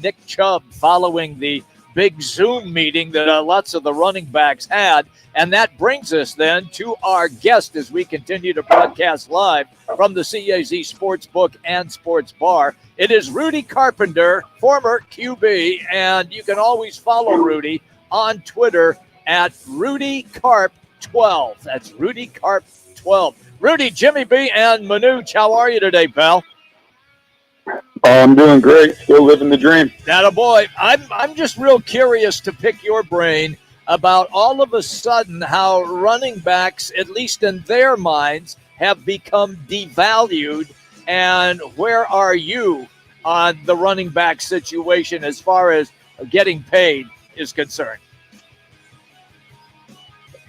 Nick Chubb following the big Zoom meeting that lots of the running backs had. And that brings us then to our guest as we continue to broadcast live from the CAZ Sportsbook and Sports Bar. It is Rudy Carpenter, former QB, and you can always follow Rudy on Twitter at RudyCarp12. That's RudyCarp12. Rudy, Jimmy B, and Manooch, how are you today, pal? I'm doing great. Still living the dream. Attaboy. I'm just real curious to pick your brain about all of a sudden how running backs, at least in their minds, have become devalued. And where are you on the running back situation as far as getting paid is concerned?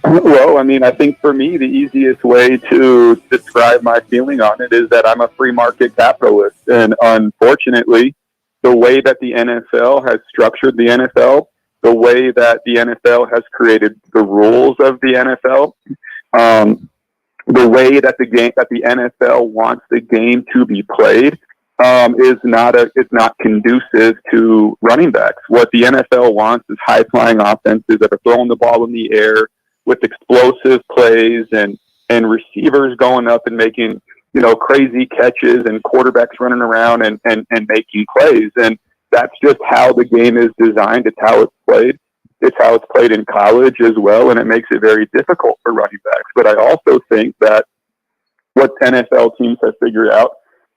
Well, I mean, I think for me, the easiest way to describe my feeling on it is that I'm a free market capitalist. And unfortunately, the way that the NFL has structured the NFL, the way that the NFL has created the rules of the NFL, the way that the NFL wants the game to be played, is not conducive to running backs. What the NFL wants is high flying offenses that are throwing the ball in the air with explosive plays and receivers going up and making, crazy catches and quarterbacks running around and making plays. And that's just how the game is designed. It's how it's played. It's how it's played in college as well. And it makes it very difficult for running backs. But I also think that what NFL teams have figured out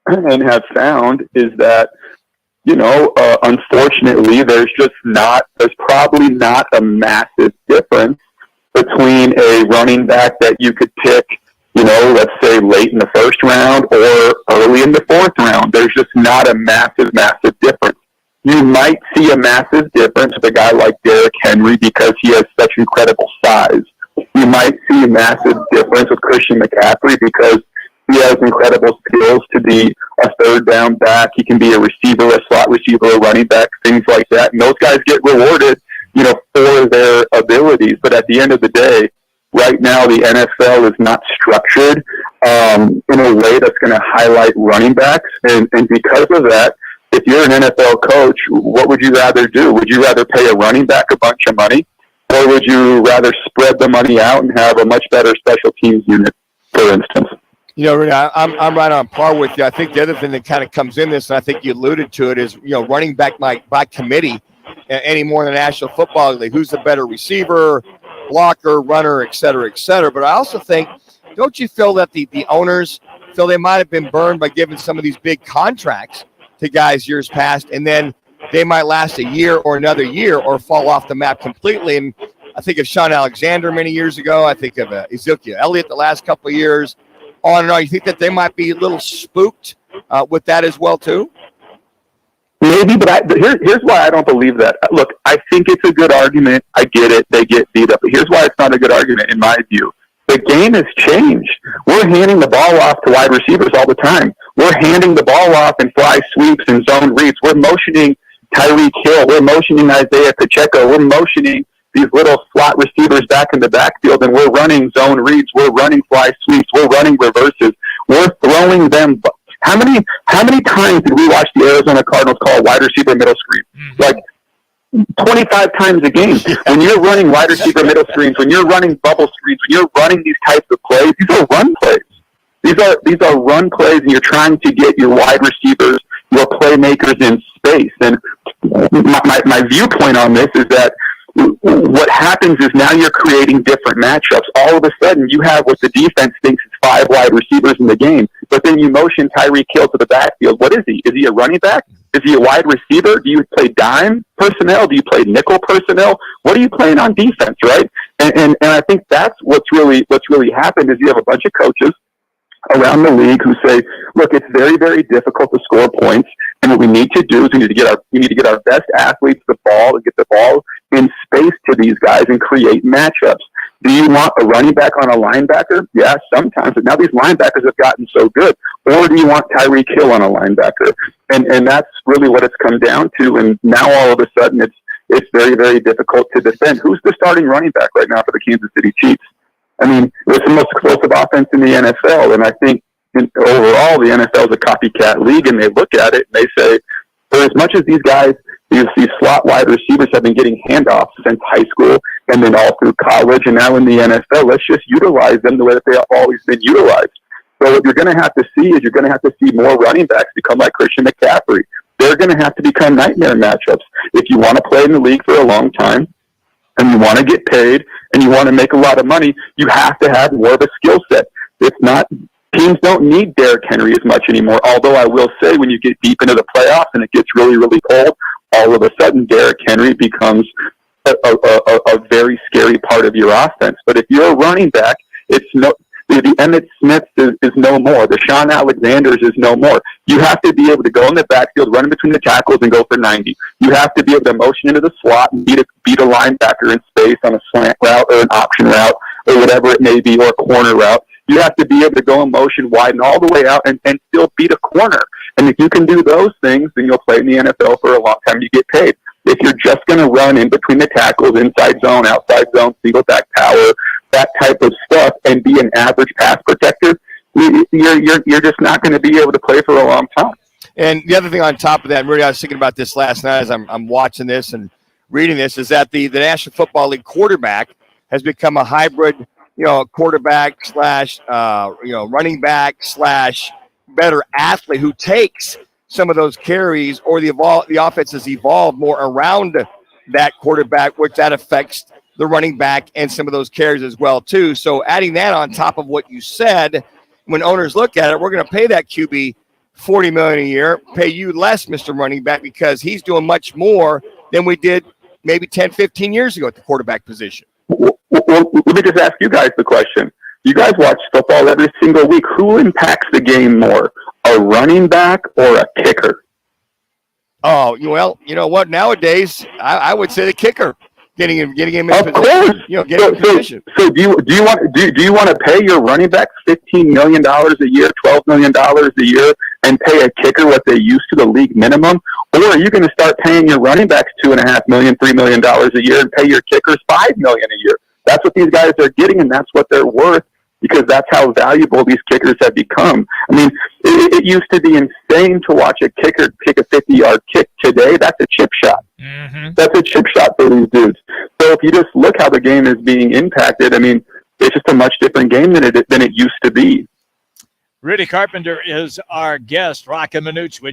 and have found is that, unfortunately, there's probably not a massive difference between a running back that you could pick, let's say late in the first round or early in the fourth round. There's just not a massive difference. You might see a massive difference with a guy like Derrick Henry because he has such incredible size. You might see a massive difference with Christian McCaffrey because he has incredible skills to be a third down back. He can be a receiver, a slot receiver, a running back, things like that. And those guys get rewarded for their abilities. But at the end of the day, right now, the NFL is not structured in a way that's going to highlight running backs. And because of that, if you're an NFL coach, what would you rather do? Would you rather pay a running back a bunch of money, or would you rather spread the money out and have a much better special teams unit, for instance? Rudy, I'm right on par with you. I think the other thing that kind of comes in this, and I think you alluded to it, is, running back by committee any more than the National Football League. Who's the better receiver, blocker, runner, et cetera, et cetera. But I also think, don't you feel that the owners feel they might have been burned by giving some of these big contracts to guys years past, and then they might last a year or another year or fall off the map completely? And I think of Sean Alexander many years ago. I think of Ezekiel Elliott the last couple of years. On and on. You think that they might be a little spooked with that as well, too? Maybe, but here's why I don't believe that. Look, I think it's a good argument. I get it. They get beat up. But here's why it's not a good argument, in my view. The game has changed. We're handing the ball off to wide receivers all the time. We're handing the ball off in fly sweeps and zone reads. We're motioning Tyreek Hill. We're motioning Isaiah Pacheco. We're motioning these little slot receivers back in the backfield, and we're running zone reads. We're running fly sweeps. We're running reverses. We're throwing them. How many times did we watch the Arizona Cardinals call wide receiver middle screen? Like 25 times a game. When you're running wide receiver middle screens, when you're running bubble screens, when you're running these types of plays, these are run plays. These are run plays, and you're trying to get your wide receivers, your playmakers in space. And my viewpoint on this is that what happens is now you're creating different matchups. All of a sudden, you have what the defense thinks is 5 wide receivers in the game, but then you motion Tyreek Hill to the backfield. What is he? Is he a running back? Is he a wide receiver? Do you play dime personnel? Do you play nickel personnel? What are you playing on defense, right? And I think that's what's really happened is you have a bunch of coaches around the league who say, look, it's very, very difficult to score points, and what we need to do is we need to get our best athletes the ball and get the ball in space to these guys and create matchups. Do you want a running back on a linebacker? Yeah, sometimes, but now these linebackers have gotten so good. Or do you want Tyreek Hill on a linebacker? And that's really what it's come down to. And now all of a sudden it's very, very difficult to defend. Who's the starting running back right now for the Kansas City Chiefs? I mean, it's the most explosive offense in the NFL, and I think overall the NFL is a copycat league, and they look at it and they say, for as much as these guys These slot wide receivers have been getting handoffs since high school and then all through college and now in the NFL. Let's just utilize them the way that they have always been utilized. So what you're going to have to see is you're going to have to see more running backs become like Christian McCaffrey. They're going to have to become nightmare matchups. If you want to play in the league for a long time and you want to get paid and you want to make a lot of money, you have to have more of a skill set. It's not teams don't need Derrick Henry as much anymore, although I will say when you get deep into the playoffs and it gets really, really cold, all of a sudden Derrick Henry becomes a very scary part of your offense. But if you're a running back, it's no the Emmitt Smith is no more. The Sean Alexanders is no more. You have to be able to go in the backfield, run in between the tackles, and go for 90. You have to be able to motion into the slot and beat a linebacker in space on a slant route or an option route or whatever it may be, or a corner route. You have to be able to go in motion, widen all the way out, and still beat a corner. And if you can do those things, then you'll play in the NFL for a long time. You get paid. If you're just going to run in between the tackles, inside zone, outside zone, single back power, that type of stuff, and be an average pass protector, you're just not going to be able to play for a long time. And the other thing on top of that, Rudy, I was thinking about this last night as I'm watching this and reading this, is that the National Football League quarterback has become a hybrid, quarterback slash, running back slash better athlete who takes some of those carries, or the offense has evolved more around that quarterback, which that affects the running back and some of those carries as well too. So adding that on top of what you said, when owners look at it, we're going to pay that QB $40 million a year, pay you less, Mr. Running Back, because he's doing much more than we did maybe 10, 15 years ago at the quarterback position. Well, let me just ask you guys the question. You guys watch football every single week. Who impacts the game more, a running back or a kicker? Oh, well, you know what? Nowadays, I would say the kicker. Getting him in of position. Course. Getting him in position. So do you want to pay your running backs $15 million a year, $12 million a year, and pay a kicker what they used to, the league minimum? Or are you going to start paying your running backs $2.5 million, $3 million a year, and pay your kickers $5 million a year? That's what these guys are getting, and that's what they're worth, because that's how valuable these kickers have become. I mean, it used to be insane to watch a kicker kick a 50-yard kick. Today, that's a chip shot. Mm-hmm. That's a chip shot for these dudes. So if you just look how the game is being impacted, I mean, it's just a much different game than it used to be. Rudy Carpenter is our guest. Rockin' Minuch with